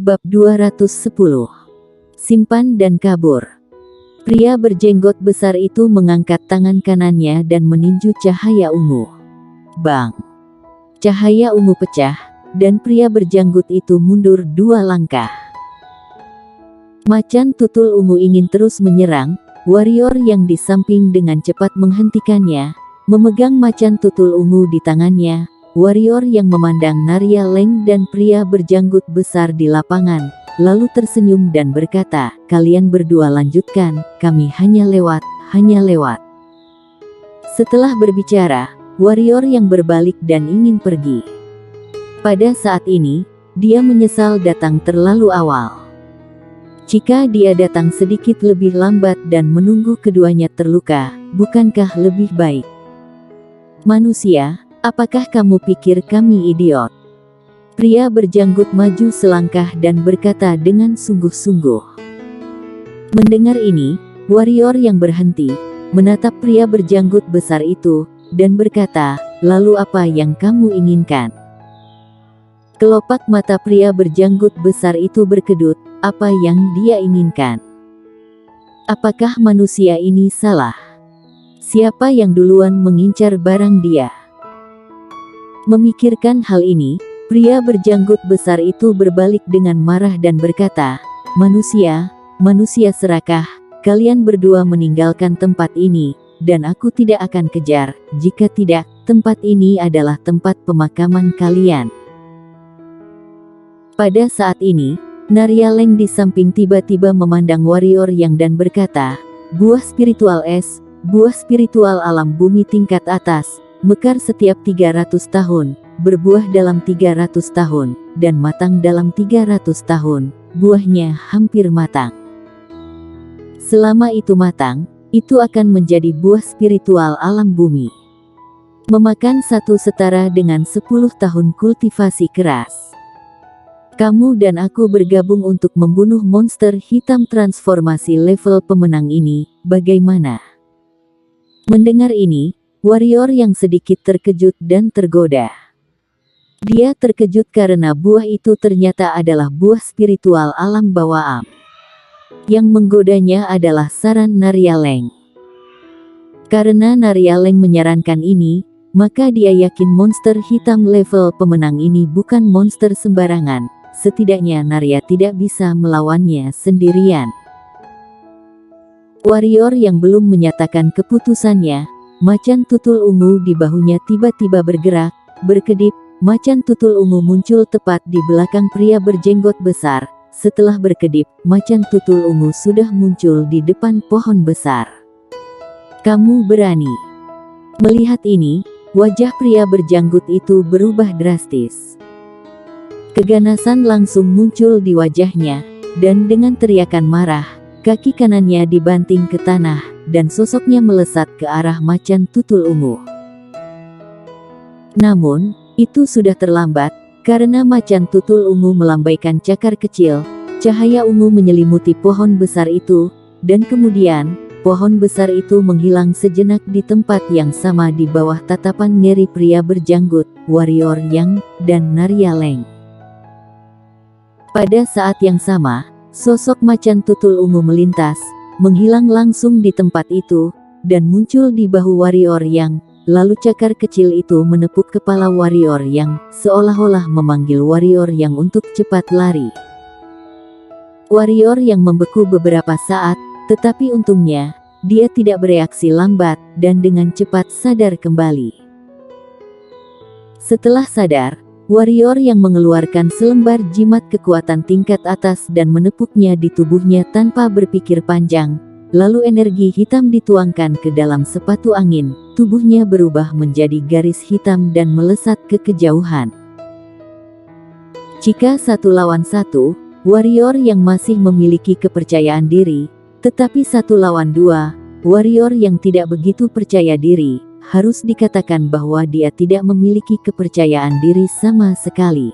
Bab 210. Simpan dan kabur. Pria berjenggot besar itu mengangkat tangan kanannya dan meninju cahaya ungu. Bang! Cahaya ungu pecah, dan pria berjanggut itu mundur 2 langkah. Macan tutul ungu ingin terus menyerang, warrior yang di samping dengan cepat menghentikannya, memegang macan tutul ungu di tangannya. Warrior yang memandang Narya Leng dan pria berjanggut besar di lapangan, lalu tersenyum dan berkata, "Kalian berdua lanjutkan, kami hanya lewat. Setelah berbicara, warrior yang berbalik dan ingin pergi. Pada saat ini, dia menyesal datang terlalu awal. Jika dia datang sedikit lebih lambat dan menunggu keduanya terluka, bukankah lebih baik? Manusia, apakah kamu pikir kami idiot?" Pria berjanggut maju selangkah dan berkata dengan sungguh-sungguh. Mendengar ini, warrior yang berhenti, menatap pria berjanggut besar itu, dan berkata, "Lalu apa yang kamu inginkan?" Kelopak mata pria berjanggut besar itu berkedut. Apa yang dia inginkan? Apakah manusia ini salah? Siapa yang duluan mengincar barang dia? Memikirkan hal ini, pria berjanggut besar itu berbalik dengan marah dan berkata, manusia serakah, kalian berdua meninggalkan tempat ini, dan aku tidak akan kejar, jika tidak, tempat ini adalah tempat pemakaman kalian." Pada saat ini, Narya Leng di samping tiba-tiba memandang warrior yang dan berkata, "Buah spiritual es, buah spiritual alam bumi tingkat atas, mekar setiap 300 tahun, berbuah dalam 300 tahun, dan matang dalam 300 tahun, buahnya hampir matang. Selama itu matang, itu akan menjadi buah spiritual alam bumi. Memakan satu setara dengan 10 tahun kultivasi keras. Kamu dan aku bergabung untuk membunuh monster hitam transformasi level pemenang ini, bagaimana?" Mendengar ini, warrior yang sedikit terkejut dan tergoda. Dia terkejut karena buah itu ternyata adalah buah spiritual alam bawah am. Yang menggodanya adalah saran Narya Leng. Karena Narya Leng menyarankan ini, maka dia yakin monster hitam level pemenang ini bukan monster sembarangan. Setidaknya Narya tidak bisa melawannya sendirian. Warrior yang belum menyatakan keputusannya, macan tutul ungu di bahunya tiba-tiba bergerak, berkedip. Macan tutul ungu muncul tepat di belakang pria berjenggot besar. Setelah berkedip, macan tutul ungu sudah muncul di depan pohon besar. "Kamu berani?" Melihat ini, wajah pria berjanggut itu berubah drastis. Keganasan langsung muncul di wajahnya, dan dengan teriakan marah, kaki kanannya dibanting ke tanah, dan sosoknya melesat ke arah macan tutul ungu. Namun, itu sudah terlambat, karena macan tutul ungu melambaikan cakar kecil, cahaya ungu menyelimuti pohon besar itu, dan kemudian, pohon besar itu menghilang sejenak di tempat yang sama di bawah tatapan ngeri pria berjanggut, warrior Yang, dan Narya Leng. Pada saat yang sama, sosok macan tutul ungu melintas, menghilang langsung di tempat itu, dan muncul di bahu warrior Yang. Lalu cakar kecil itu menepuk kepala warrior Yang, seolah-olah memanggil warrior Yang untuk cepat lari. Warrior Yang membeku beberapa saat, tetapi untungnya, dia tidak bereaksi lambat, dan dengan cepat sadar kembali. Setelah sadar, warrior Yang mengeluarkan selembar jimat kekuatan tingkat atas dan menepuknya di tubuhnya tanpa berpikir panjang. Lalu energi hitam dituangkan ke dalam sepatu angin, tubuhnya berubah menjadi garis hitam dan melesat ke kejauhan. Jika 1 lawan 1, warrior Yang masih memiliki kepercayaan diri, tetapi 1 lawan 2, warrior Yang tidak begitu percaya diri, harus dikatakan bahwa dia tidak memiliki kepercayaan diri sama sekali.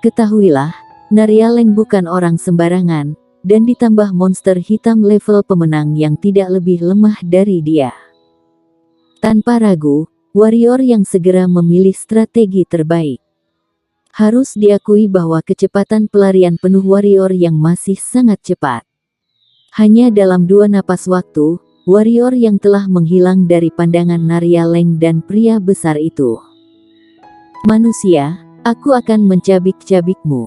Ketahuilah, Narya Leng bukan orang sembarangan, dan ditambah monster hitam level pemenang yang tidak lebih lemah dari dia. Tanpa ragu, warrior Yang segera memilih strategi terbaik. Harus diakui bahwa kecepatan pelarian penuh warrior yang masih sangat cepat. Hanya dalam 2 napas waktu, warrior yang telah menghilang dari pandangan Narya Leng dan pria besar itu. Manusia, aku akan mencabik-cabikmu.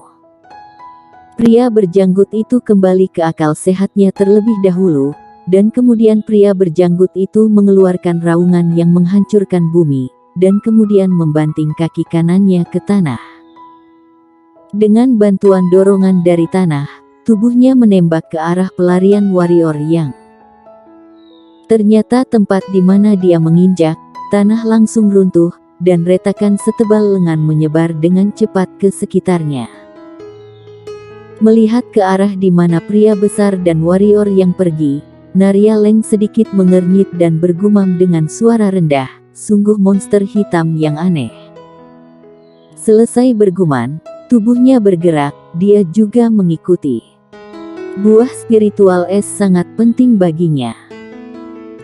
Pria berjanggut itu kembali ke akal sehatnya terlebih dahulu, dan kemudian pria berjanggut itu mengeluarkan raungan yang menghancurkan bumi, dan kemudian membanting kaki kanannya ke tanah. Dengan bantuan dorongan dari tanah, tubuhnya menembak ke arah pelarian warrior yang. Ternyata tempat di mana dia menginjak, tanah langsung runtuh, dan retakan setebal lengan menyebar dengan cepat ke sekitarnya. Melihat ke arah di mana pria besar dan warrior yang pergi, Narya Leng sedikit mengernyit dan bergumam dengan suara rendah, sungguh monster hitam yang aneh. Selesai bergumam, tubuhnya bergerak, dia juga mengikuti. Buah spiritual es sangat penting baginya.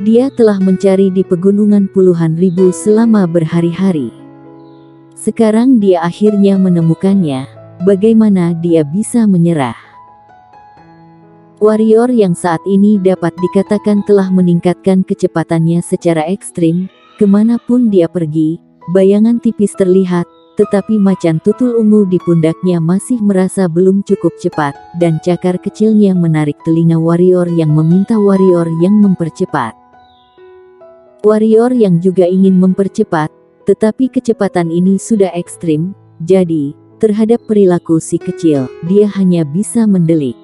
Dia telah mencari di pegunungan puluhan ribu selama berhari-hari. Sekarang dia akhirnya menemukannya, bagaimana dia bisa menyerah? Warrior yang saat ini dapat dikatakan telah meningkatkan kecepatannya secara ekstrim, kemanapun dia pergi, bayangan tipis terlihat, tetapi macan tutul ungu di pundaknya masih merasa belum cukup cepat, dan cakar kecilnya menarik telinga warrior yang meminta warrior yang mempercepat. Warrior yang juga ingin mempercepat, tetapi kecepatan ini sudah ekstrim, jadi, terhadap perilaku si kecil, dia hanya bisa mendelik.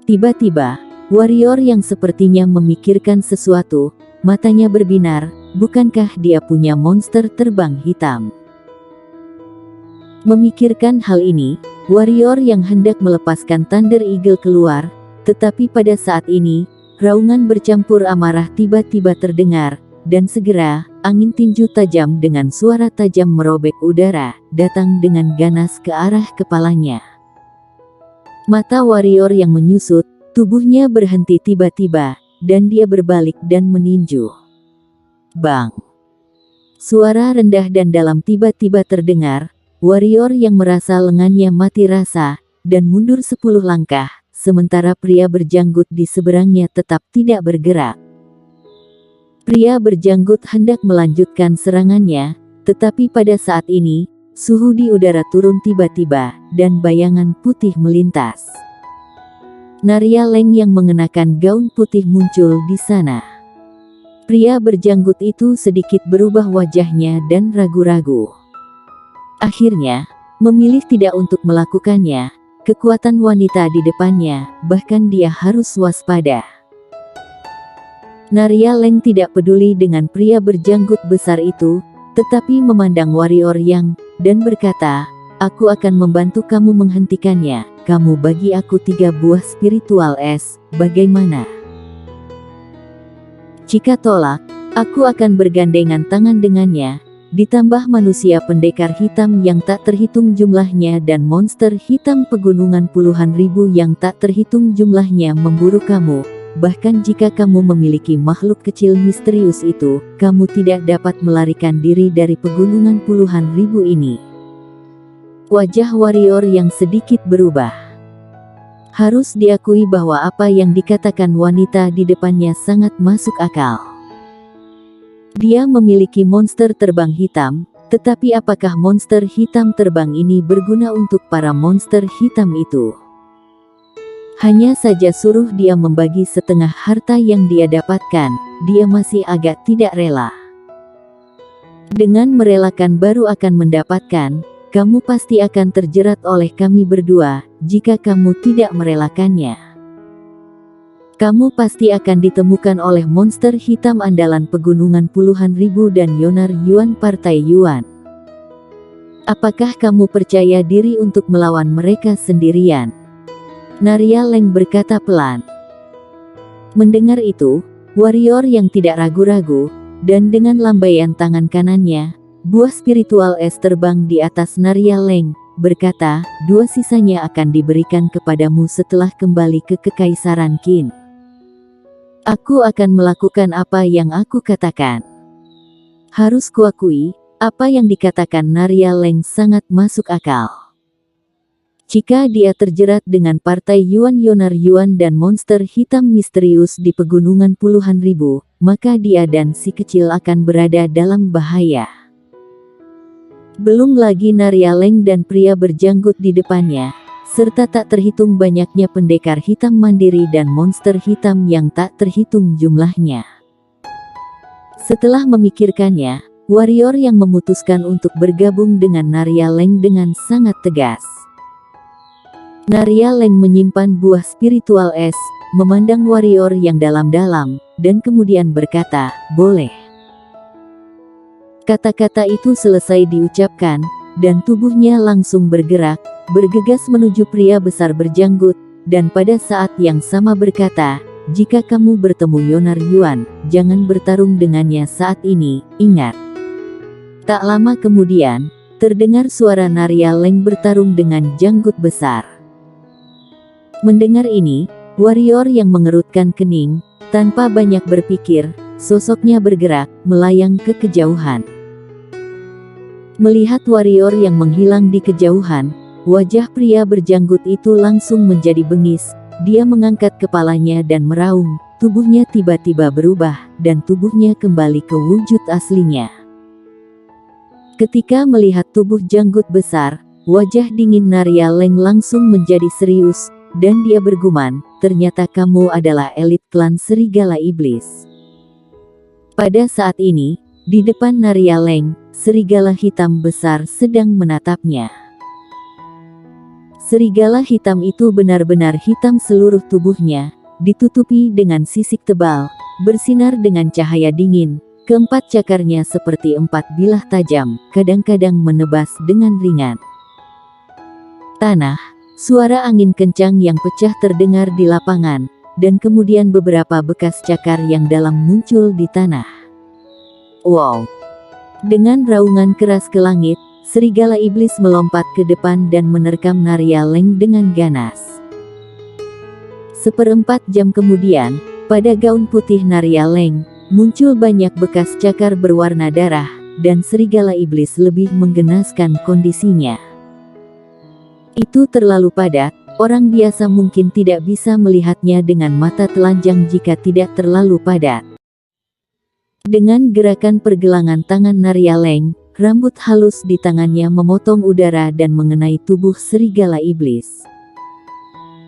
Tiba-tiba, warrior yang sepertinya memikirkan sesuatu, matanya berbinar, bukankah dia punya monster terbang hitam? Memikirkan hal ini, warrior yang hendak melepaskan Thunder Eagle keluar, tetapi pada saat ini, raungan bercampur amarah tiba-tiba terdengar, dan segera, angin tinju tajam dengan suara tajam merobek udara, datang dengan ganas ke arah kepalanya. Mata warrior yang menyusut, tubuhnya berhenti tiba-tiba, dan dia berbalik dan meninju. Bang! Suara rendah dan dalam tiba-tiba terdengar. Warrior yang merasa lengannya mati rasa, dan mundur 10 langkah, sementara pria berjanggut di seberangnya tetap tidak bergerak. Pria berjanggut hendak melanjutkan serangannya, tetapi pada saat ini, suhu di udara turun tiba-tiba, dan bayangan putih melintas. Narya Leng yang mengenakan gaun putih muncul di sana. Pria berjanggut itu sedikit berubah wajahnya dan ragu-ragu. Akhirnya, memilih tidak untuk melakukannya, kekuatan wanita di depannya, bahkan dia harus waspada. Narya Leng tidak peduli dengan pria berjanggut besar itu, tetapi memandang warrior yang, dan berkata, aku akan membantu kamu menghentikannya, kamu bagi aku 3 buah spiritual es, bagaimana? Jika tolak, aku akan bergandengan tangan dengannya. Ditambah manusia pendekar hitam yang tak terhitung jumlahnya dan monster hitam pegunungan puluhan ribu yang tak terhitung jumlahnya memburu kamu. Bahkan jika kamu memiliki makhluk kecil misterius itu, kamu tidak dapat melarikan diri dari pegunungan puluhan ribu ini. Wajah warrior yang sedikit berubah. Harus diakui bahwa apa yang dikatakan wanita di depannya sangat masuk akal. Dia memiliki monster terbang hitam, tetapi apakah monster hitam terbang ini berguna untuk para monster hitam itu? Hanya saja suruh dia membagi setengah harta yang dia dapatkan, dia masih agak tidak rela. Dengan merelakan baru akan mendapatkan, kamu pasti akan terjerat oleh kami berdua, jika kamu tidak merelakannya. Kamu pasti akan ditemukan oleh monster hitam andalan pegunungan puluhan ribu dan Yonar Yuan Partai Yuan. Apakah kamu percaya diri untuk melawan mereka sendirian? Narya Leng berkata pelan. Mendengar itu, warrior yang tidak ragu-ragu, dan dengan lambaian tangan kanannya, buah spiritual es terbang di atas Narya Leng, berkata, 2 sisanya akan diberikan kepadamu setelah kembali ke Kekaisaran Qin. Aku akan melakukan apa yang aku katakan. Harus kuakui, Apa yang dikatakan Naryaleng sangat masuk akal. Jika dia terjerat dengan partai Yuan Yonar Yuan dan monster hitam misterius di pegunungan puluhan ribu, maka dia dan si kecil akan berada dalam bahaya. Belum lagi Naryaleng dan pria berjanggut di depannya, serta tak terhitung banyaknya pendekar hitam mandiri dan monster hitam yang tak terhitung jumlahnya. Setelah memikirkannya, warrior yang memutuskan untuk bergabung dengan Naryaleng dengan sangat tegas. Naryaleng menyimpan buah spiritual es, memandang warrior yang dalam-dalam, dan kemudian berkata, "Boleh." Kata-kata itu selesai diucapkan, dan tubuhnya langsung bergerak, bergegas menuju pria besar berjanggut, dan pada saat yang sama berkata, "Jika kamu bertemu Yonar Yuan, jangan bertarung dengannya saat ini, ingat." Tak lama kemudian, terdengar suara Naryaleng bertarung dengan janggut besar. Mendengar ini, warrior yang mengerutkan kening, tanpa banyak berpikir, sosoknya bergerak, melayang ke kejauhan. Melihat warrior yang menghilang di kejauhan, wajah pria berjanggut itu langsung menjadi bengis, dia mengangkat kepalanya dan meraung, tubuhnya tiba-tiba berubah, dan tubuhnya kembali ke wujud aslinya. Ketika melihat tubuh janggut besar, wajah dingin Naryaleng langsung menjadi serius, dan dia bergumam, "Ternyata kamu adalah elit klan Serigala Iblis." Pada saat ini, di depan Naryaleng, serigala hitam besar sedang menatapnya. Serigala hitam itu benar-benar hitam seluruh tubuhnya, ditutupi dengan sisik tebal, bersinar dengan cahaya dingin, keempat cakarnya seperti 4 bilah tajam, kadang-kadang menebas dengan ringan. Tanah, suara angin kencang yang pecah terdengar di lapangan, dan kemudian beberapa bekas cakar yang dalam muncul di tanah. Wow! Dengan raungan keras ke langit, serigala iblis melompat ke depan dan menerkam Naryaleng dengan ganas. 1/4 jam kemudian, pada gaun putih Naryaleng, muncul banyak bekas cakar berwarna darah, dan serigala iblis lebih menggenaskan kondisinya. Itu terlalu padat, orang biasa mungkin tidak bisa melihatnya dengan mata telanjang jika tidak terlalu padat. Dengan gerakan pergelangan tangan Naryaleng, rambut halus di tangannya memotong udara dan mengenai tubuh serigala iblis.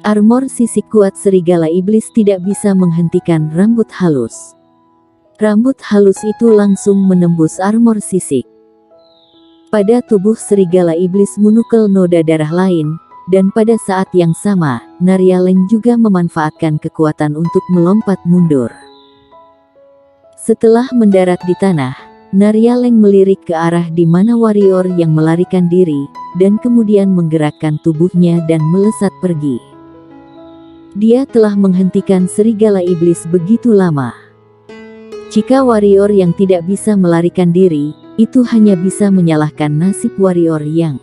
Armor sisik kuat serigala iblis tidak bisa menghentikan rambut halus. Rambut halus itu langsung menembus armor sisik. Pada tubuh serigala iblis menukel noda darah lain, dan pada saat yang sama, Naryaleng juga memanfaatkan kekuatan untuk melompat mundur. Setelah mendarat di tanah, Naryaleng melirik ke arah di mana warrior yang melarikan diri, dan kemudian menggerakkan tubuhnya dan melesat pergi. Dia telah menghentikan serigala iblis begitu lama. Jika warrior yang tidak bisa melarikan diri, itu hanya bisa menyalahkan nasib warrior yang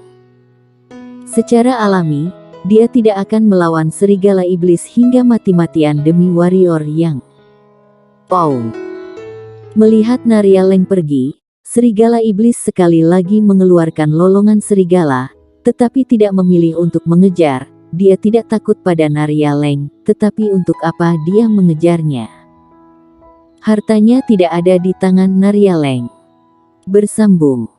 secara alami, dia tidak akan melawan serigala iblis hingga mati-matian demi warrior yang Melihat Naryaleng pergi, serigala iblis sekali lagi mengeluarkan lolongan serigala, tetapi tidak memilih untuk mengejar. Dia tidak takut pada Naryaleng, tetapi untuk apa dia mengejarnya? Hartanya tidak ada di tangan Naryaleng. Bersambung.